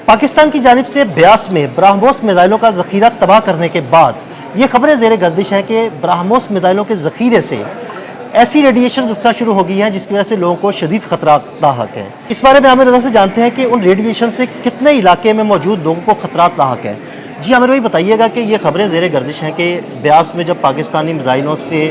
पाकिस्तान की जानिब से ब्यास में ब्रह्मोस मिसाइलों का ज़ख़ीरा तबाह करने के बाद ये खबरें ज़ेर गर्दिश हैं कि ब्रह्मोस मिसाइलों के ज़ख़ीरे से ऐसी रेडिएशन उठना शुरू हो गई हैं जिसकी वजह से लोगों को शदीद खतरा लाहक है। इस बारे में आमिर रज़ा से जानते हैं कि उन रेडिएशन से कितने इलाके में मौजूद लोगों को खतरा लाहक है। जी आमिर भाई बताइएगा कि ये खबरें ज़ेर गर्दिश हैं कि ब्यास में जब पाकिस्तानी मिसाइलों के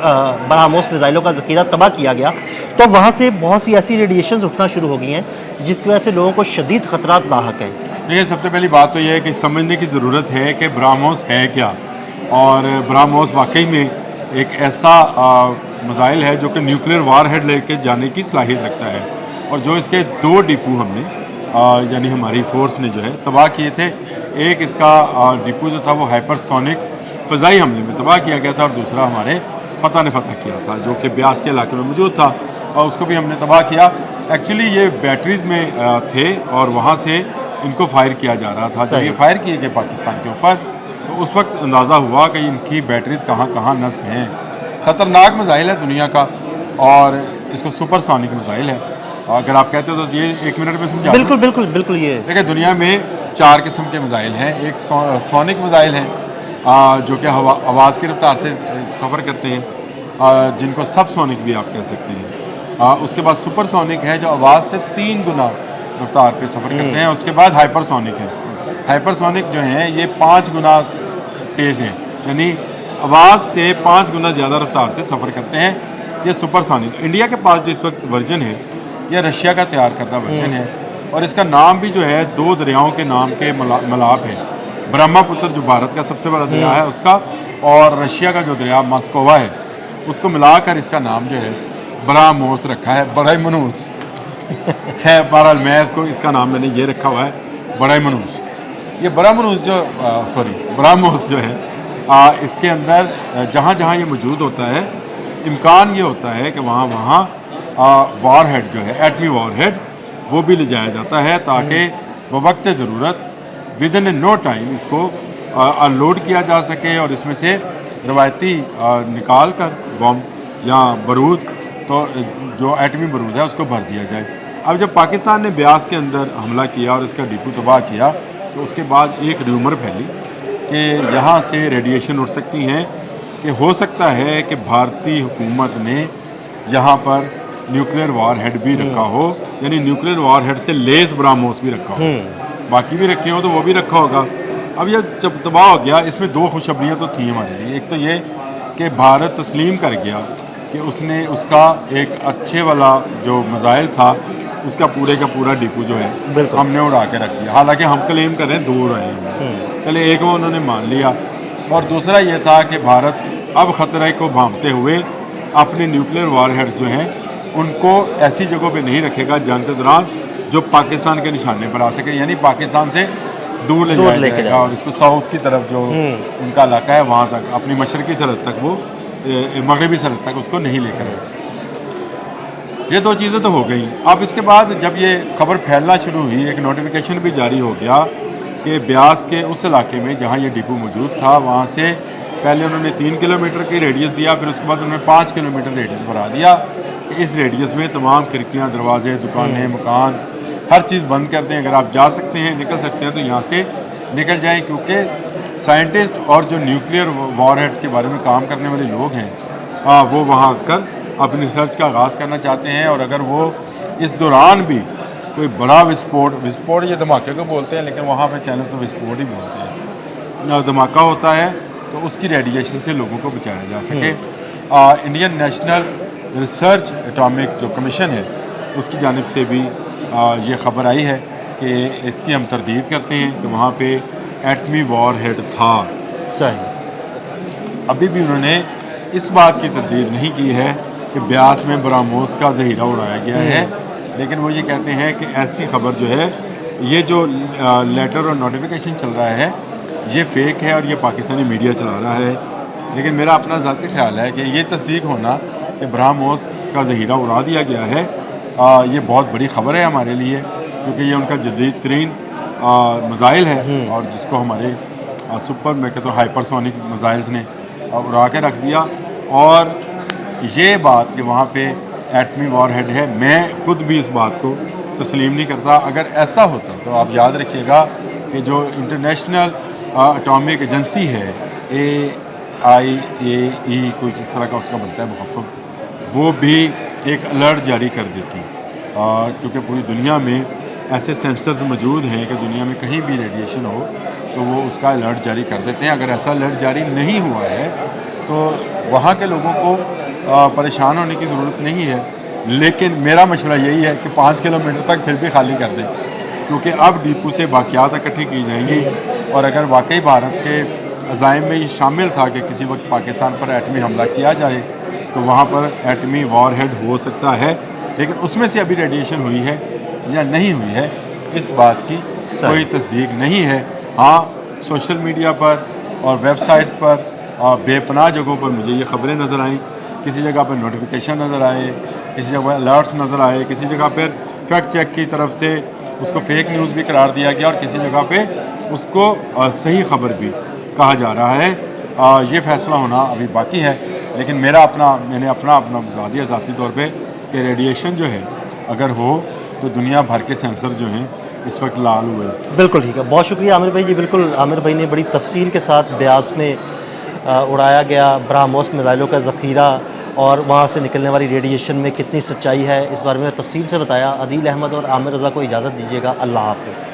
ब्रह्मोस मिसाइलों का ज़ख़ीरा तबाह किया गया तो वहाँ से बहुत सी ऐसी रेडिएशन उठना शुरू हो गई हैं जिसकी वजह से लोगों को शदीद खतरात लाहक हैं। देखिए, सबसे पहली बात तो यह है कि समझने की ज़रूरत है कि ब्रह्मोस है क्या, और ब्रह्मोस वाकई में एक ऐसा मिसाइल है जो कि न्यूक्लियर वार हेड लेके जाने की सलाहियत रखता है, और जो इसके 2 डिपो हमने यानी हमारी फोर्स ने जो है तबाह किए थे। एक इसका डिपो जो था वो हाइपरसोनिक फ़ज़ाई हमले में तबाह किया गया था, और दूसरा हमारे फतह ने फतह किया था जो कि ब्यास के इलाके में मौजूद था, और उसको भी हमने तबाह किया। एक्चुअली ये बैटरीज़ में थे और वहाँ से इनको फायर किया जा रहा था। जब ये फायर किए गए पाकिस्तान के ऊपर तो उस वक्त अंदाज़ा हुआ कि इनकी बैटरीज़ कहाँ कहाँ नस्ब हैं। ख़तरनाक मिसाइल है दुनिया का, और इसको सुपरसोनिक मिसाइल है। अगर आप कहते हो तो ये 1 मिनट में समझा। बिल्कुल बिल्कुल बिल्कुल। ये देखिए, दुनिया में 4 किस्म के मिसाइल हैं। एक सोनिक मिसाइल हैं जो कि आवाज़ की रफ्तार से सफ़र करते हैं, जिनको सब सोनिक भी आप कह सकते हैं। उसके बाद सुपरसोनिक है जो आवाज़ से 3 गुना रफ्तार पे सफ़र करते हैं। उसके बाद हाइपरसोनिक है। हाइपरसोनिक जो हैं ये 5 गुना तेज़ हैं, यानी आवाज़ से 5 गुना ज़्यादा रफ्तार से सफ़र करते हैं। ये सुपरसोनिक। इंडिया के पास जो इस वक्त वर्जन है ये रशिया का तैयार करदा वर्जन है, और इसका नाम भी जो है 2 दरियाओं के नाम के मिलाप है। ब्रह्मपुत्र जो भारत का सबसे बड़ा दरिया है उसका, और रशिया का जो दरिया मॉस्कोवा है उसको मिलाकर इसका नाम जो है ब्रह्मोस रखा है, ब्रह्मोस है। बहरहाल मैं इसका नाम मैंने ये रखा हुआ है ब्रह्मोस। ये ब्रह्मोस जो है इसके अंदर जहाँ जहाँ ये मौजूद होता है इम्कान ये होता है कि वहाँ वार हेड जो है एटमी वार हेड वो भी ले जाया जाता है, ताकि बवक्त ज़रूरत विद इन नो टाइम इसको अनलोड किया जा सके, और इसमें से रवायती निकाल कर बम या बारूद, तो जो एटमी बारूद है उसको भर दिया जाए। अब जब पाकिस्तान ने ब्यास के अंदर हमला किया और इसका डिपो तबाह किया तो उसके बाद एक र्यूमर फैली कि यहाँ से रेडिएशन उठ सकती हैं, कि हो सकता है कि भारतीय हुकूमत ने यहाँ पर न्यूक्लियर वार हेड भी रखा हो, यानी न्यूक्लियर वार हेड से लेस ब्रह्मोस भी रखा हो, बाकी भी रखे हो तो वो भी रखा होगा। अब ये जब तबाह हो गया, इसमें 2 खुशखबरियाँ तो थी हमारे लिए। एक तो ये कि भारत तस्लीम कर गया कि उसने उसका एक अच्छे वाला जो मिसाइल था उसका पूरे का पूरा डिपो जो है हमने उड़ा के रख दिया। हालांकि हम क्लेम कर रहे हैं 2 उड़ाए हैं, चले एक वो उन्होंने मान लिया। और दूसरा ये था कि भारत अब ख़तरे को भांपते हुए अपने न्यूक्लियर वार हेड्स जो हैं उनको ऐसी जगहों पे नहीं रखेगा जंग के दौरान जो पाकिस्तान के निशाने पर आ सके, यानी पाकिस्तान से दूर ले जाएगा, और इसको साउथ की तरफ जो उनका इलाका है वहाँ तक, अपनी मशरकी सरहद तक, वो मगरबी सरहद तक उसको नहीं लेकर आए। ये 2 चीज़ें तो हो गई। अब इसके बाद जब ये खबर फैलना शुरू हुई, एक नोटिफिकेशन भी जारी हो गया कि ब्यास के उस इलाके में जहाँ ये डिपो मौजूद था वहाँ से पहले उन्होंने 3 किलोमीटर की रेडियस दिया, फिर उसके बाद उन्होंने 5 किलोमीटर रेडियस बढ़ा दिया कि इस रेडियस में तमाम खिड़कियाँ, दरवाजे, दुकानें, मकान, हर चीज़ बंद कर दें। अगर आप जा सकते हैं, निकल सकते हैं तो यहाँ से निकल जाएं, क्योंकि साइंटिस्ट और जो न्यूक्लियर वार हेड्स के बारे में काम करने वाले लोग हैं वो वहाँ आकर अपनी रिसर्च का आगाज़ करना चाहते हैं। और अगर वो इस दौरान भी कोई बड़ा विस्फोट ये धमाके को बोलते हैं, लेकिन वहाँ पे चैनल से विस्फोट ही बोलते हैं, धमाका होता है तो उसकी रेडिएशन से लोगों को बचाया जा सके। इंडियन नेशनल रिसर्च एटॉमिक जो कमीशन है उसकी जानिब से भी ये ख़बर आई है कि इसकी हम तरदीद करते हैं कि वहाँ पे एटमी वार हेड था। सही। अभी भी उन्होंने इस बात की तरदीद नहीं की है कि ब्यास में ब्रह्मोस का ज़हीरा उड़ाया गया है, लेकिन वो ये कहते हैं कि ऐसी खबर जो है, ये जो लेटर और नोटिफिकेशन चल रहा है ये फ़ेक है और ये पाकिस्तानी मीडिया चला रहा है। लेकिन मेरा अपना ज़ाती ख्याल है कि ये तस्दीक होना कि ब्रह्मोस का ज़हीरा उड़ा दिया गया है, ये बहुत बड़ी ख़बर है हमारे लिए, क्योंकि ये उनका जदीद तरीन मिसाइल है, और जिसको हमारे सुपर मैं कहता हूँ हाइपरसोनिक मिसाइल्स ने उड़ा के रख दिया। और ये बात कि वहाँ पे एटमी वार हेड है, मैं खुद भी इस बात को तस्लीम नहीं करता। अगर ऐसा होता तो आप याद रखिएगा कि जो इंटरनेशनल एटॉमिक एजेंसी है AIAE कुछ इस तरह का उसका बनता है मुखफ़फ़, वो भी एक अलर्ट जारी कर देती, क्योंकि पूरी दुनिया में ऐसे सेंसर्स मौजूद हैं कि दुनिया में कहीं भी रेडिएशन हो तो वो उसका अलर्ट जारी कर देते हैं। अगर ऐसा अलर्ट जारी नहीं हुआ है तो वहाँ के लोगों को परेशान होने की ज़रूरत नहीं है, लेकिन मेरा मशवरा यही है कि 5 किलोमीटर तक फिर भी खाली कर दें, क्योंकि अब डिपो से बाक़ियात इकट्ठी की जाएंगी। और अगर वाकई भारत के अज़ाइम में ये शामिल था कि किसी वक्त पाकिस्तान पर एटमी हमला किया जाए तो वहाँ पर एटमी वॉर हेड हो सकता है, लेकिन उसमें से अभी रेडिएशन हुई है या नहीं हुई है इस बात की कोई तस्दीक नहीं है। हाँ, सोशल मीडिया पर और वेबसाइट्स पर बेपनाह जगहों पर मुझे ये ख़बरें नज़र आईं, किसी जगह पर नोटिफिकेशन नज़र आए, किसी जगह अलर्ट्स नज़र आए, किसी जगह पर फैक्ट चेक की तरफ से उसको फेक न्यूज़ भी करार दिया गया और किसी जगह पे उसको सही खबर भी कहा जा रहा है। ये फ़ैसला होना अभी बाकी है, लेकिन मैंने अपना बता दिया ज़ाती तौर पे कि रेडिएशन जो है अगर हो तो दुनिया भर के सेंसर जो हैं इस वक्त लाल हुए। बिल्कुल ठीक है, बहुत शुक्रिया आमिर भाई जी। बिल्कुल आमिर भाई ने बड़ी तफसील के साथ ब्यास में उड़ाया गया ब्रह्मोस मिसाइलों का ज़ख़ीरा और वहाँ से निकलने वाली रेडिएशन में कितनी सच्चाई है, इस बारे में तफसील से बताया। अदील अहमद और आमिर रज़ा को इजाज़त दीजिएगा। अल्लाह हाफ़िज़।